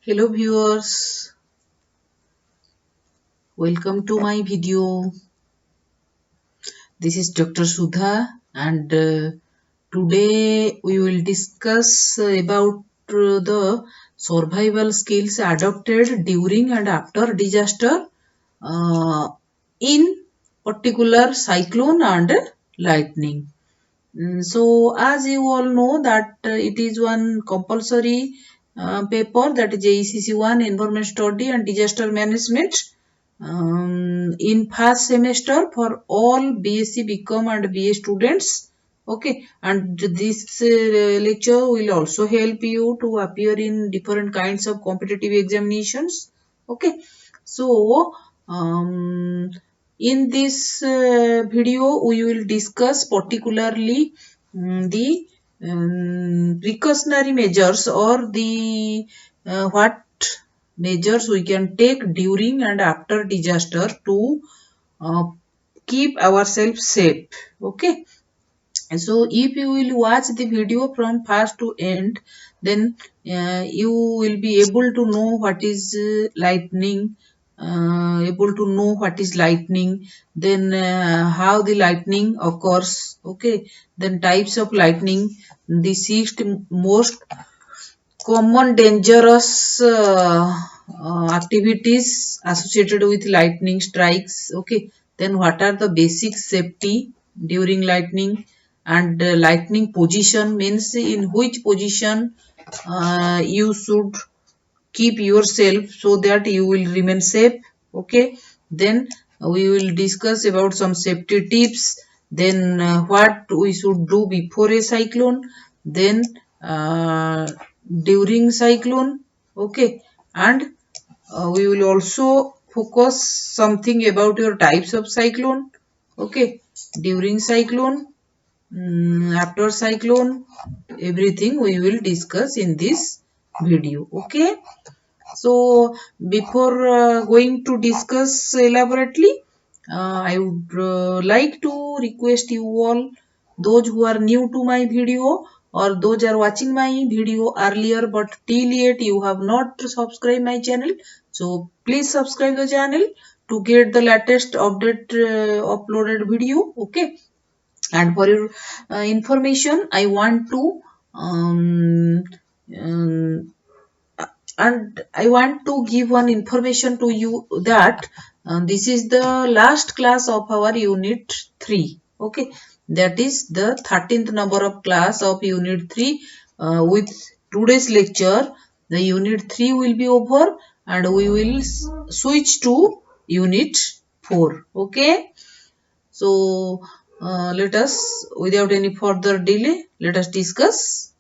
Hello viewers, welcome to my video. This is Dr. Sudha and today we will discuss about the survival skills adopted during and after disaster uh, in particular cyclone and lightning. So as you all know that it is one compulsory paper, that is AECC 1 Environment Study and Disaster Management in first semester for all BSc, BCom and BA students. Okay, and this lecture will also help you to appear in different kinds of competitive examinations. Okay, so in this video we will discuss particularly the precautionary measures or the what measures we can take during and after disaster to uh, keep ourselves safe. Okay, so if you will watch the video from first to end, then you will be able to know what is lightning, then how the lightning occurs. Okay, then types of lightning, the six most common dangerous activities associated with lightning strikes. Okay, then what are the basic safety during lightning, and lightning position means in which position you should keep yourself so that you will remain safe. Okay, then we will discuss about some safety tips, then what we should do before a cyclone, then during cyclone. Okay, and we will also focus something about your types of cyclone. Okay, during cyclone, after cyclone, everything we will discuss in this video. Okay, so before going to discuss elaborately, I would like to request you all, those who are new to my video or those are watching my video earlier but till yet you have not subscribed my channel, so please subscribe the channel to get the latest update uploaded video. Okay, and for your information, I want to um, and I want to give one information to you that this is the last class of our unit 3. Okay, that is the 13th number of class of unit 3. With today's lecture, the unit 3 will be over and we will switch to unit 4. Okay, so let us, without any further delay, let us discuss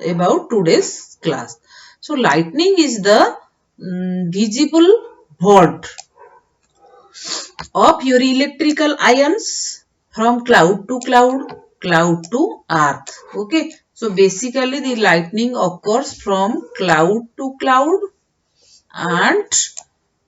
about today's class. So lightning is the visible bolt of your electrical ions from cloud to cloud, cloud to earth. Okay, so basically the lightning occurs from cloud to cloud and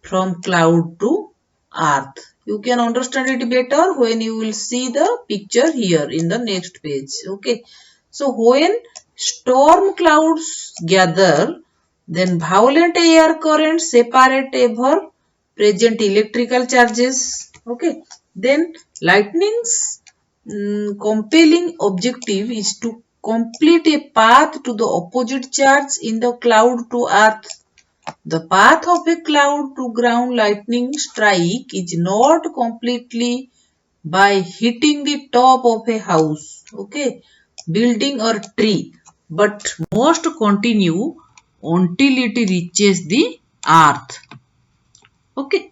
from cloud to earth. You can understand it better when you will see the picture here in the next page. Okay, so when storm clouds gather, then violent air currents separate ever present electrical charges. Okay, then lightning's compelling objective is to complete a path to the opposite charge in the cloud to earth. The path of a cloud to ground lightning strike is not completely by hitting the top of a house, okay, building or tree, but must continue until it reaches the earth. Okay,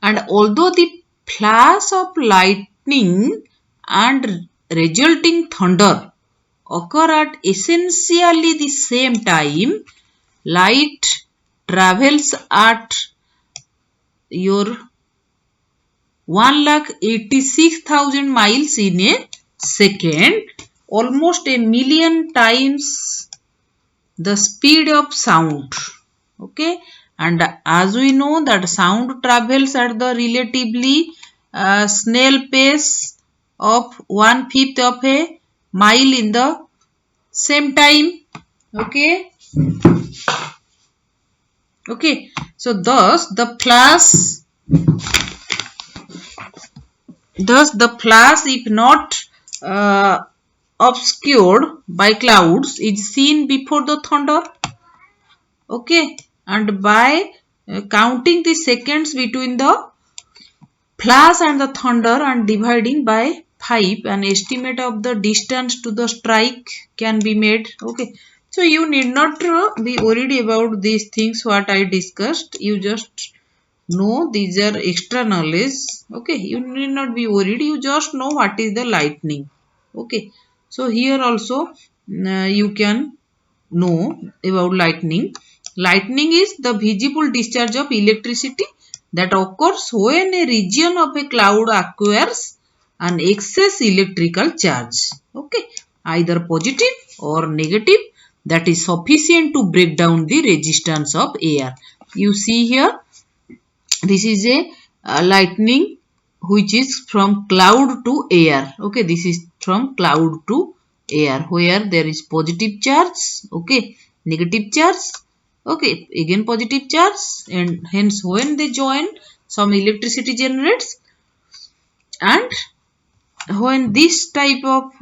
and although the flash of lightning and resulting thunder occur at essentially the same time, light travels at your 1,86,000 miles in a second, almost a million times the speed of sound. Okay, and as we know that sound travels at the relatively snail pace of 1/5 of a mile in the same time. Okay, Okay, so thus the flash, if not obscured by clouds, is seen before the thunder. Okay, and by counting the seconds between the flash and the thunder and dividing by 5, an estimate of the distance to the strike can be made. Okay, so you need not be worried about these things what I discussed. You just know these are extra knowledge. Okay, you need not be worried. You just know what is the lightning. Okay, so here also you can know about lightning. Lightning is the visible discharge of electricity that occurs when a region of a cloud acquires an excess electrical charge. Okay, either positive or negative, that is sufficient to break down the resistance of air. You see here, this is a lightning which is from cloud to air. Okay, this is from cloud to air where there is positive charge, okay, negative charge, okay, again positive charge, and hence when they join, some electricity generates. And when this type of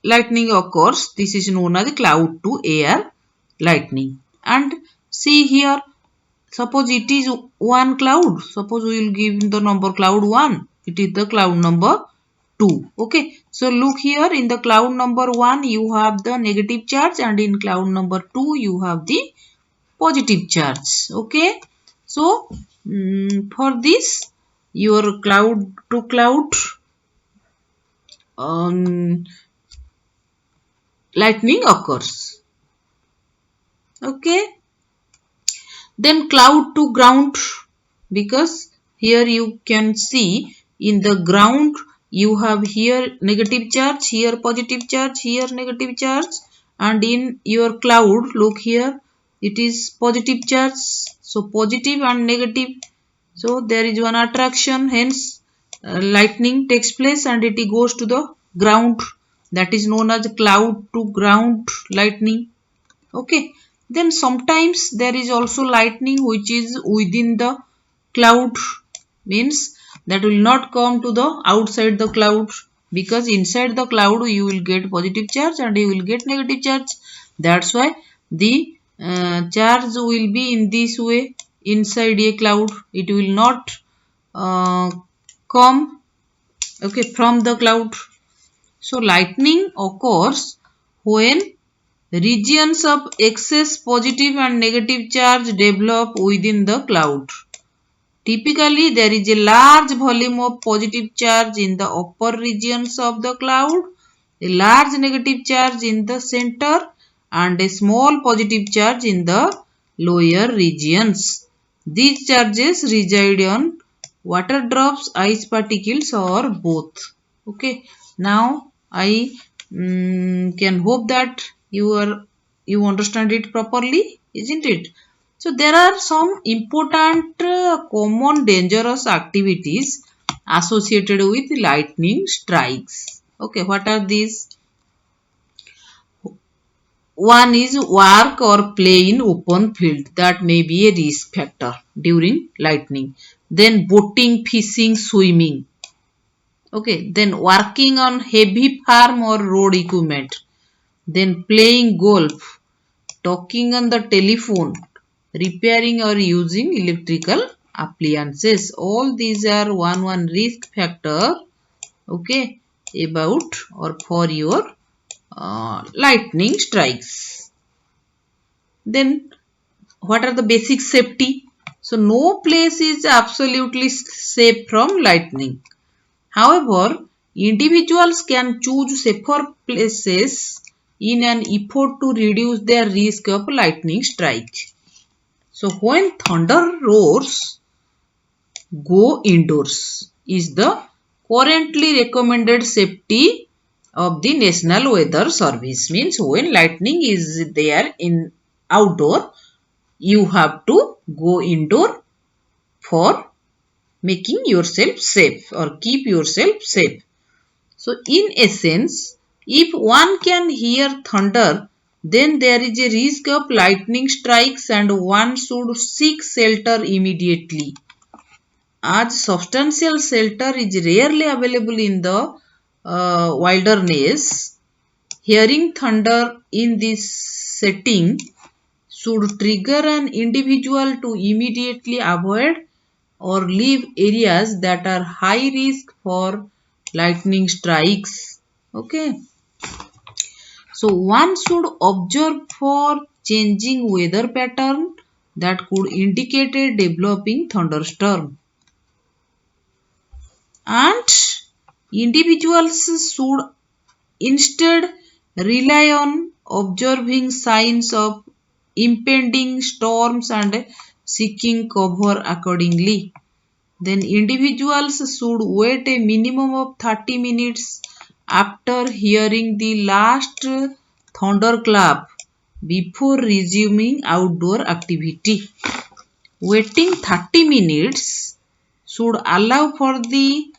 lightning occurs, this is known as cloud to air lightning. And see here, suppose it is one cloud. Suppose we will give the number cloud 1. It is the cloud number 2. Okay. So look here, in the cloud number 1 you have the negative charge, and in cloud number 2 you have the positive charge. Okay. So for this, your cloud to cloud lightning occurs. Okay. Then cloud to ground, because here you can see in the ground you have here negative charge, here positive charge, here negative charge, and in your cloud, look here, it is positive charge. So positive and negative, so there is one attraction, hence lightning takes place and it goes to the ground. That is known as cloud to ground lightning. Okay, then sometimes there is also lightning which is within the cloud, means that will not come to the outside the cloud, because inside the cloud you will get positive charge and you will get negative charge. That's why the charge will be in this way inside a cloud. It will not come, okay, from the cloud. So lightning occurs when regions of excess positive and negative charge develop within the cloud. Typically, there is a large volume of positive charge in the upper regions of the cloud, a large negative charge in the center, and a small positive charge in the lower regions. These charges reside on water drops, ice particles, or both. Okay, now I can hope that you understand it properly, isn't it? So there are some important common dangerous activities associated with lightning strikes. Okay, what are these? One is work or play in open field, that may be a risk factor during lightning. Then boating, fishing, swimming. Okay, then working on heavy farm or road equipment. Then playing golf, talking on the telephone, repairing or using electrical appliances. All these are one risk factor, okay, about or for your lightning strikes. Then what are the basic safety? So no place is absolutely safe from lightning. However, individuals can choose safer places in an effort to reduce their risk of lightning strike. So when thunder roars, go indoors is the currently recommended safety of the National Weather Service. Means when lightning is there in outdoor, you have to go indoor for making yourself safe or keep yourself safe. So in essence, if one can hear thunder then there is a risk of lightning strikes and one should seek shelter immediately. As substantial shelter is rarely available in the wilderness, hearing thunder in this setting should trigger an individual to immediately avoid or leave areas that are high risk for lightning strikes. Okay. So one should observe for changing weather pattern that could indicate a developing thunderstorm. And individuals should instead rely on observing signs of impending storms and seeking cover accordingly. Then individuals should wait a minimum of 30 minutes after hearing the last thunderclap before resuming outdoor activity. Waiting 30 minutes should allow for the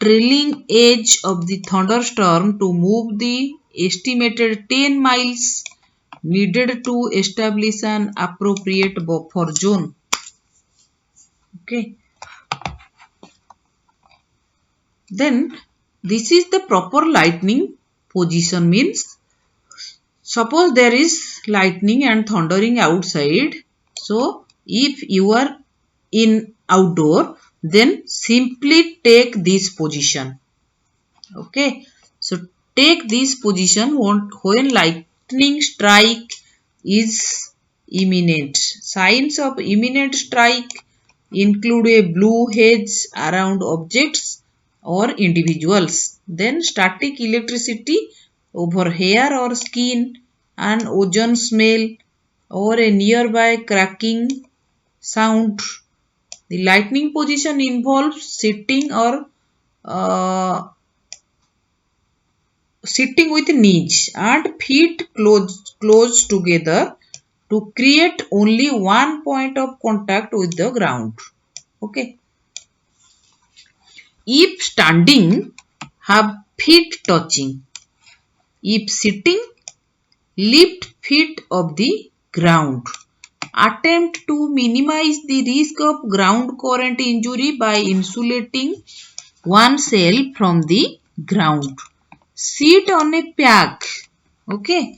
trailing edge of the thunderstorm to move the estimated 10 miles needed to establish an appropriate buffer zone. Okay. Then this is the proper lightning position, means suppose there is lightning and thundering outside. So if you are in outdoor, then simply take this position. Okay. So take this position when lightning strike is imminent. Signs of imminent strike include a blue haze around objects or individuals. Then static electricity over hair or skin, an ozone smell, or a nearby cracking sound. The lightning position involves sitting or sitting with knees and feet close together to create only one point of contact with the ground. Okay. If standing, have feet touching. If sitting, lift feet of the ground. Attempt to minimize the risk of ground current injury by insulating oneself from the ground. Sit on a pack. Okay.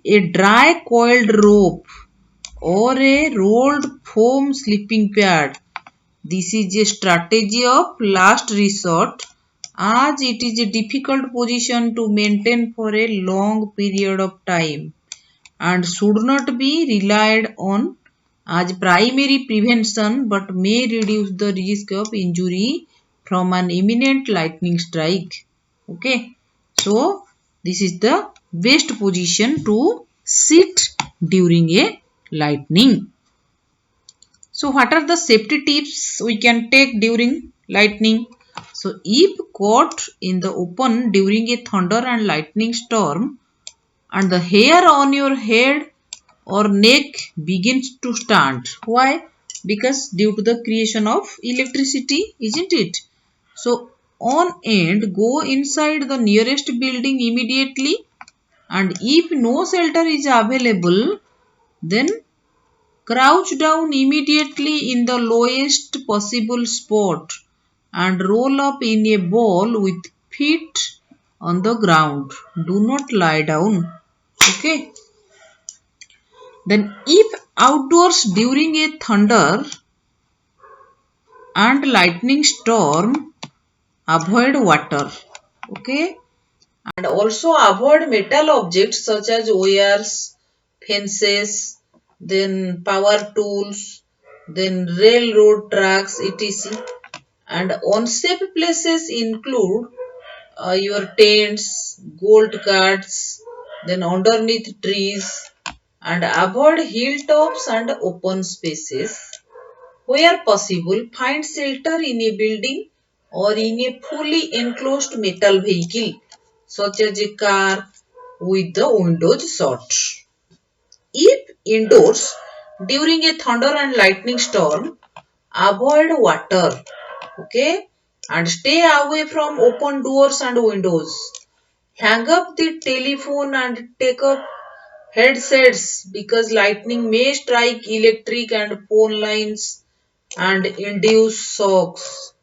A dry coiled rope or a rolled foam sleeping pad. This is a strategy of last resort as it is a difficult position to maintain for a long period of time and should not be relied on as primary prevention but may reduce the risk of injury from an imminent lightning strike. Okay. So this is the best position to sit during a lightning. So what are the safety tips we can take during lightning? So if caught in the open during a thunder and lightning storm and the hair on your head or neck begins to stand. Why? Because due to the creation of electricity, isn't it? So on end, go inside the nearest building immediately, and if no shelter is available, then crouch down immediately in the lowest possible spot and roll up in a ball with feet on the ground. Do not lie down. Okay. Then if outdoors during a thunder and lightning storm, avoid water. Okay. And also avoid metal objects such as wires, fences, then power tools, then railroad tracks, etc. And unsafe places include your tents, gold carts, then underneath trees, and avoid hilltops and open spaces. Where possible, find shelter in a building or in a fully enclosed metal vehicle such as a car with the windows shut. If indoors during a thunder and lightning storm, avoid water, okay, and stay away from open doors and windows. Hang up the telephone and take up headsets because lightning may strike electric and phone lines and induce shocks.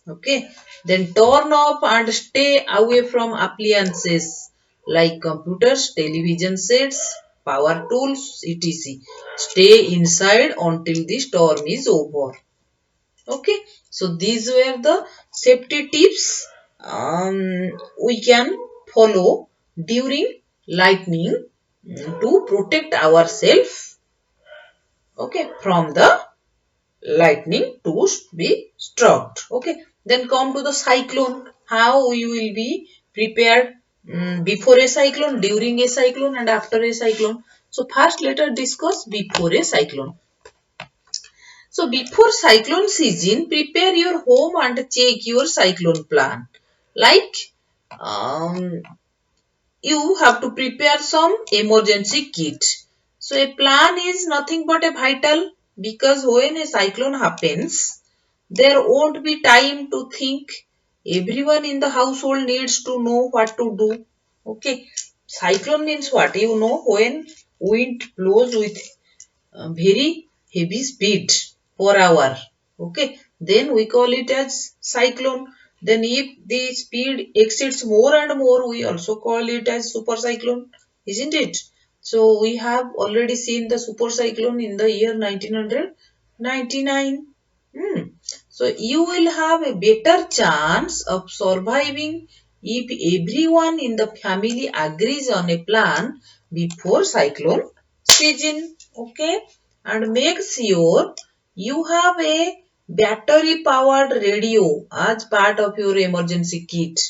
Okay, then turn off and stay away from appliances like computers, television sets, power tools, etc. Stay inside until the storm is over. Okay, so these were the safety tips we can follow during lightning to protect ourselves, okay, from the lightning to be struck. Okay, then come to the cyclone. How we will be prepared before a cyclone, during a cyclone, and after a cyclone. So first let us discuss before a cyclone. So before cyclone season, prepare your home and check your cyclone plan. Like um, you have to prepare some emergency kit. So a plan is nothing but a vital, because when a cyclone happens, there won't be time to think. Everyone in the household needs to know what to do. Okay. Cyclone means what? You know, when wind blows with very heavy speed per hour. Okay, then we call it as cyclone. Then if the speed exceeds more and more, we also call it as super cyclone, isn't it? So we have already seen the super cyclone in the year 1999. So you will have a better chance of surviving if everyone in the family agrees on a plan before cyclone season. Okay, and make sure you have a battery powered radio as part of your emergency kit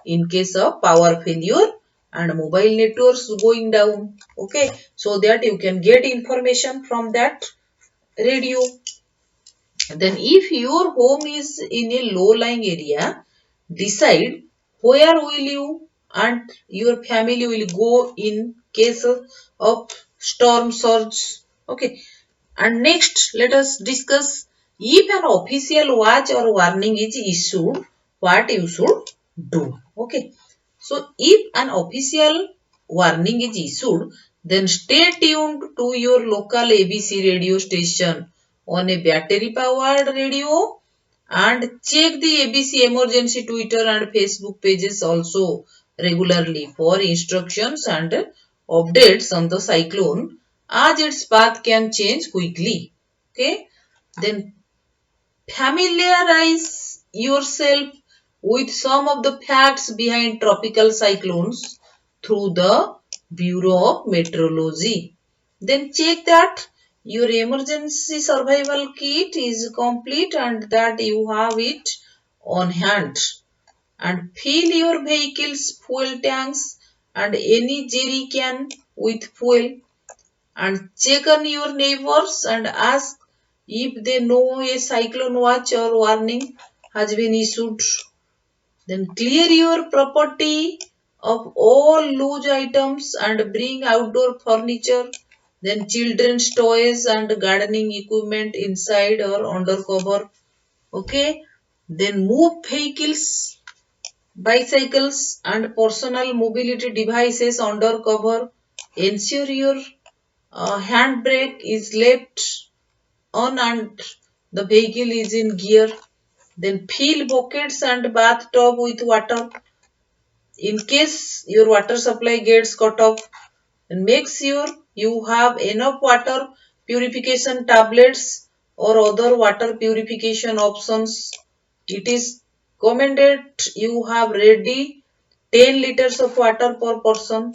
in case of power failure and mobile networks going down. Okay, so that you can get information from that radio. Then if your home is in a low-lying area, decide where will you and your family will go in case of storm surge. Okay. And next, let us discuss if an official watch or warning is issued, what you should do. Okay. So, if an official warning is issued, then stay tuned to your local ABC radio station on a battery powered radio and check the ABC emergency Twitter and Facebook pages also regularly for instructions and updates on the cyclone, as its path can change quickly. Okay, then familiarize yourself with some of the facts behind tropical cyclones through the Bureau of Meteorology. Then check that your emergency survival kit is complete and that you have it on hand. And fill your vehicle's fuel tanks and any jerry can with fuel, and check on your neighbors and ask if they know a cyclone watch or warning has been issued. Then clear your property of all loose items and bring outdoor furniture, then children's toys and gardening equipment inside or under cover. Okay, then move vehicles, bicycles and personal mobility devices under cover. Ensure your handbrake is left on and the vehicle is in gear. Then fill buckets and bathtub with water in case your water supply gets cut off. And make sure you have enough water purification tablets or other water purification options. It is recommended you have ready 10 liters of water per person.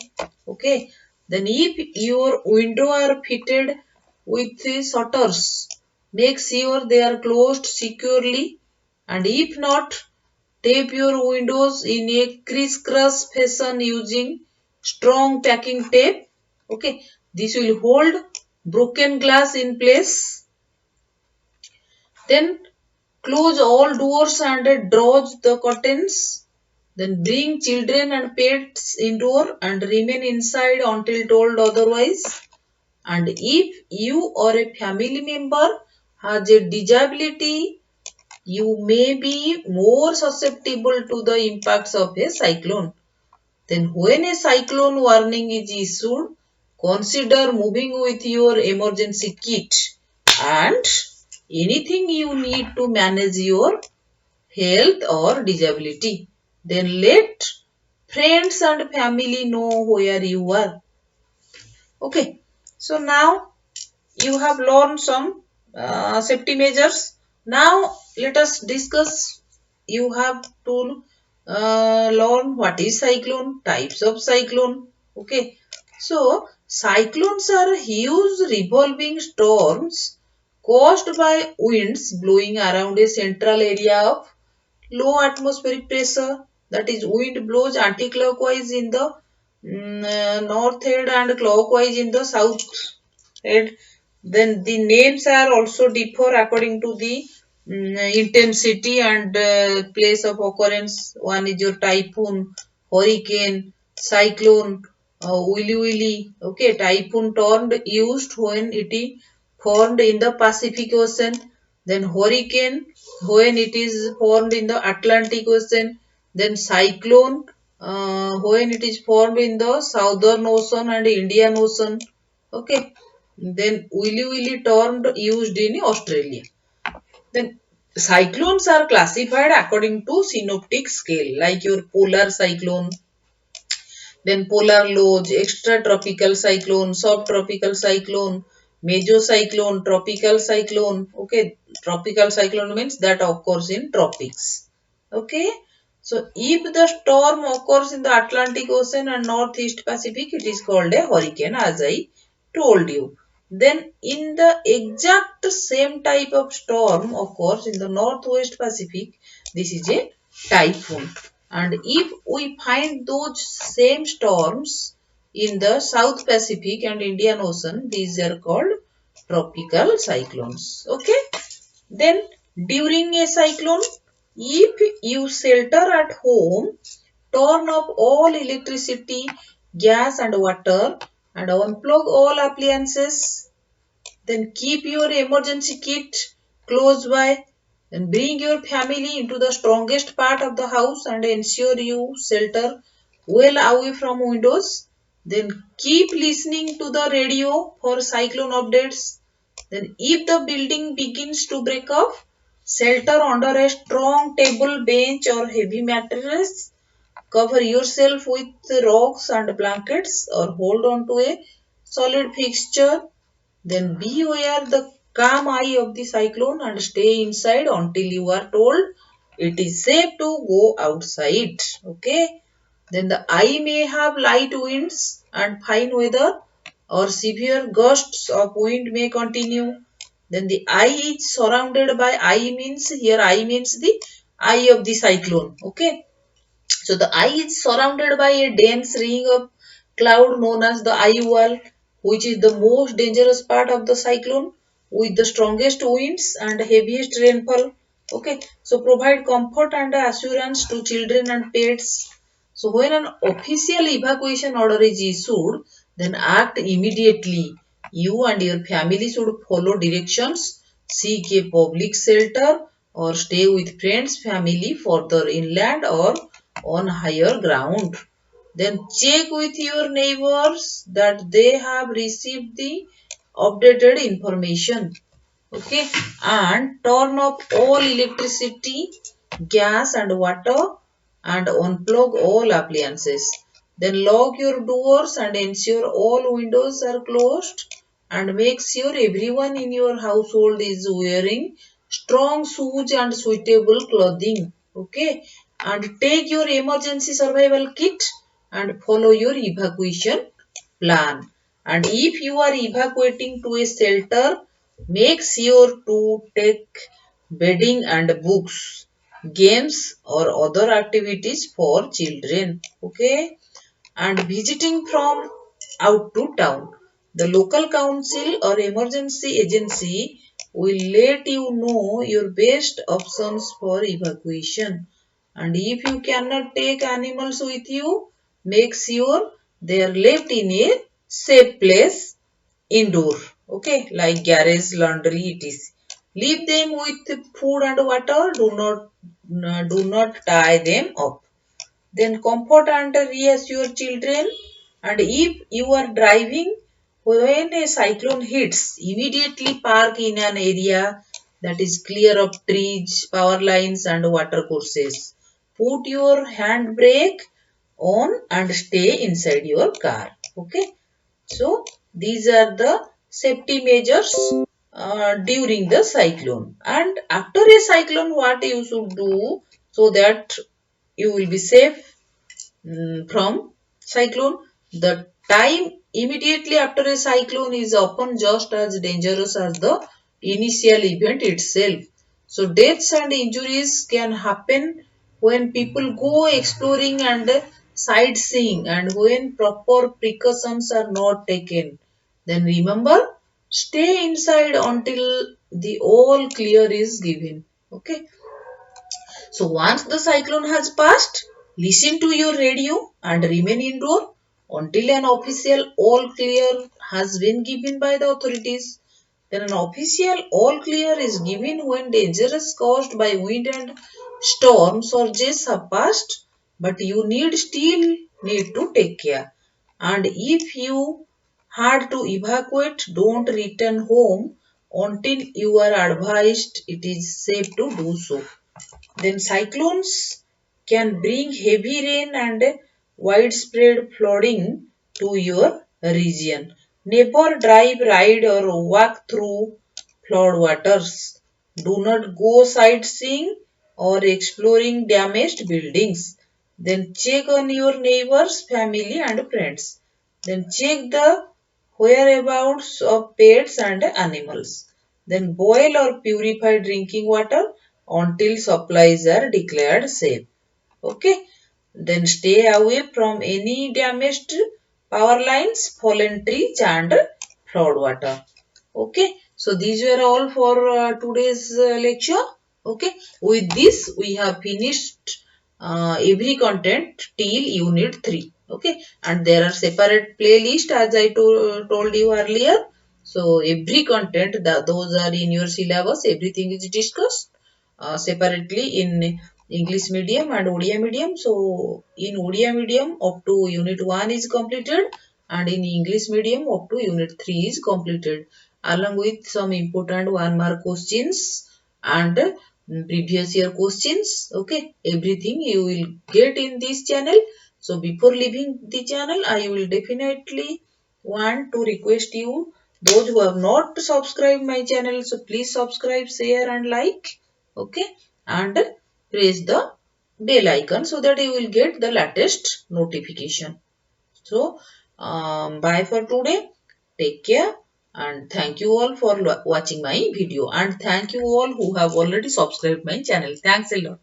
Okay. Then if your window are fitted with the shutters, make sure they are closed securely, and if not, tape your windows in a crisscross fashion using strong packing tape. Okay, this will hold broken glass in place. Then close all doors and draw the curtains. Then bring children and pets indoor and remain inside until told otherwise. And if you or a family member has a disability, you may be more susceptible to the impacts of a cyclone. Then when a cyclone warning is issued, consider moving with your emergency kit and anything you need to manage your health or disability. Then let friends and family know where you are. Okay, so now you have learned some safety measures. Now let us discuss. You have to learn what is cyclone, types of cyclone. Okay, so cyclones are huge revolving storms caused by winds blowing around a central area of low atmospheric pressure. That is, wind blows anti-clockwise in the north head and clockwise in the south head. Then the names are also differ according to the intensity and place of occurrence. One is your typhoon, hurricane, cyclone, willy willy. Okay, typhoon termed used when it is formed in the Pacific Ocean. Then hurricane when it is formed in the Atlantic Ocean. Then cyclone when it is formed in the Southern Ocean and Indian Ocean. Okay, then willy willy termed used in Australia. Then cyclones are classified according to synoptic scale, like your polar cyclone, then polar low, extratropical cyclone, subtropical cyclone, mesocyclone, tropical cyclone. Okay, tropical cyclone means that occurs in tropics. Okay, so if the storm occurs in the Atlantic Ocean and Northeast Pacific, it is called a hurricane, as I told you. Then in the exact same type of storm occurs in the Northwest Pacific, this is a typhoon. And if we find those same storms in the South Pacific and Indian Ocean, these are called tropical cyclones. Okay. Then during a cyclone, if you shelter at home, turn off all electricity, gas and water and unplug all appliances, then keep your emergency kit close by. Then bring your family into the strongest part of the house and ensure you shelter well away from windows. Then keep listening to the radio for cyclone updates. Then if the building begins to break off, shelter under a strong table, bench or heavy mattress. Cover yourself with rocks and blankets or hold on to a solid fixture. Then beware the calm eye of the cyclone and stay inside until you are told it is safe to go outside. Okay. Then the eye may have light winds and fine weather, or severe gusts of wind may continue. Then the eye is surrounded by, eye means, here eye means the eye of the cyclone. Okay. So the eye is surrounded by a dense ring of cloud known as the eye wall, which is the most dangerous part of the cyclone, with the strongest winds and heaviest rainfall. Okay, so provide comfort and assurance to children and pets. So when an official evacuation order is issued, then act immediately. You and your family should follow directions, seek a public shelter, or stay with friends, family further inland or on higher ground. Then check with your neighbors that they have received the updated information. Okay, and turn off all electricity, gas and water and unplug all appliances. Then lock your doors and ensure all windows are closed, and make sure everyone in your household is wearing strong shoes and suitable clothing. Okay, and take your emergency survival kit and follow your evacuation plan. And if you are evacuating to a shelter, make sure to take bedding and books, games or other activities for children. Okay, and visiting from out to town. The local council or emergency agency will let you know your best options for evacuation. And if you cannot take animals with you, make sure they are left in a safe place indoor. Okay, like garage, laundry, etc. Leave them with food and water. Do not tie them up. Then comfort and reassure children. And if you are driving, when a cyclone hits, immediately park in an area that is clear of trees, power lines and water courses. Put your handbrake on and stay inside your car. Okay. So these are the safety measures during the cyclone. And after a cyclone, what you should do so that you will be safe from cyclone. The time immediately after a cyclone is often just as dangerous as the initial event itself. So deaths and injuries can happen when people go exploring and sightseeing and when proper precautions are not taken. Then remember, stay inside until the all clear is given. Okay. So once the cyclone has passed, listen to your radio and remain indoor until an official all clear has been given by the authorities. Then an official all clear is given when dangers caused by wind and storm surges have passed, but you still need to take care. And if you had to evacuate, don't return home until you are advised it is safe to do so. Then cyclones can bring heavy rain and widespread flooding to your region. Never drive, ride or walk through flood waters. Do not go sightseeing or exploring damaged buildings. Then check on your neighbors, family and friends. Then check the whereabouts of pets and animals. Then boil or purify drinking water until supplies are declared safe. Okay. Then stay away from any damaged power lines, fallen trees and flood water. Okay. So these were all for today's lecture. Okay. With this we have finished every content till unit 3. Okay. And there are separate playlist as I told you earlier. So every content those are in your syllabus. Everything is discussed separately in English medium and Odia medium. So in Odia medium up to unit 1 is completed and in English medium up to unit 3 is completed along with some important 1 mark questions and previous year questions. Okay, everything you will get in this channel. So before leaving the channel, I will definitely want to request you, those who have not subscribed my channel, so please subscribe, share and like. Okay, and press the bell icon so that you will get the latest notification. So bye for today. Take care and thank you all for watching my video, and thank you all who have already subscribed my channel. Thanks a lot.